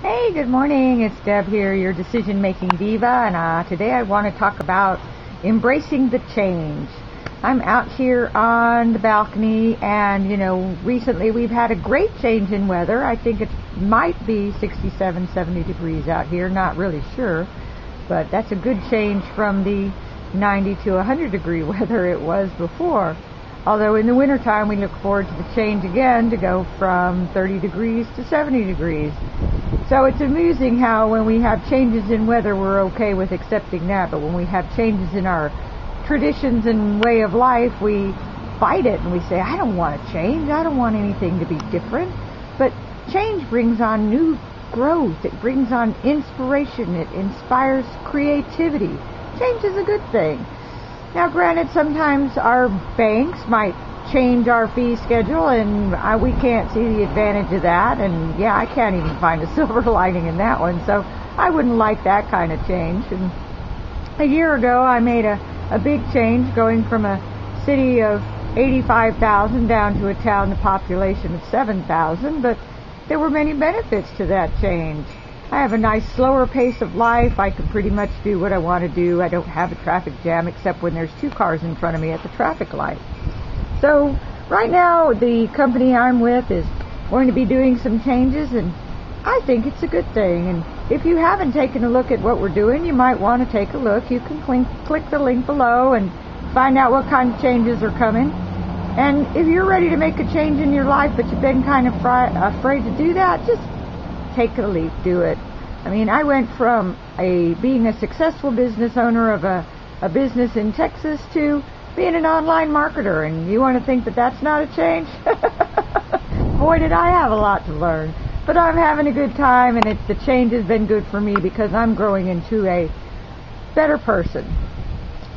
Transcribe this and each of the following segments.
Hey, good morning. It's Deb here, your decision-making diva, and today I want to talk about embracing the change. I'm out here on the balcony, and recently we've had a great change in weather. I think it might be 67, 70 degrees out here, not really sure, but that's a good change from the 90 to 100 degree weather it was before. Although in the wintertime we look forward to the change again to go from 30 degrees to 70 degrees. So it's amusing how when we have changes in weather we're okay with accepting that, but when we have changes in our traditions and way of life we fight it and we say, I don't want to change, I don't want anything to be different. But change brings on new growth, it brings on inspiration, it inspires creativity. Change is a good thing. Now, granted, sometimes our banks might change our fee schedule, and we can't see the advantage of that. And yeah, I can't even find a silver lining in that one, so I wouldn't like that kind of change. And a year ago, I made a big change, going from a city of 85,000 down to a town with a population of 7,000, but there were many benefits to that change. I have a nice slower pace of life. I can pretty much do what I want to do. I don't have a traffic jam except when there's two cars in front of me at the traffic light. So right now the company I'm with is going to be doing some changes, and I think it's a good thing. And if you haven't taken a look at what we're doing, you might want to take a look. You can click the link below and find out what kind of changes are coming. And if you're ready to make a change in your life but you've been kind of afraid to do that, just take a leap, do it. I mean, I went from being a successful business owner of a business in Texas to being an online marketer, and you want to think that that's not a change? Boy, did I have a lot to learn. But I'm having a good time, and the change has been good for me because I'm growing into a better person,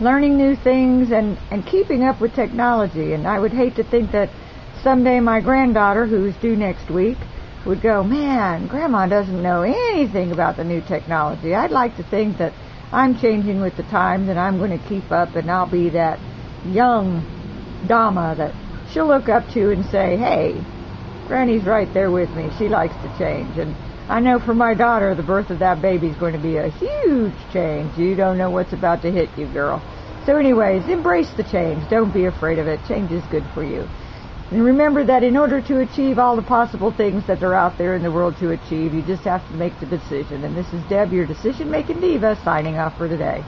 learning new things and keeping up with technology. And I would hate to think that someday my granddaughter, who's due next week, would go, man, Grandma doesn't know anything about the new technology. I'd like to think that I'm changing with the times and I'm going to keep up, and I'll be that young dama that she'll look up to and say, hey, Granny's right there with me. She likes to change. And I know for my daughter, the birth of that baby is going to be a huge change. You don't know what's about to hit you, girl. So anyways, embrace the change. Don't be afraid of it. Change is good for you. And remember that in order to achieve all the possible things that are out there in the world to achieve, you just have to make the decision. And this is Deb, your decision-making diva, signing off for today.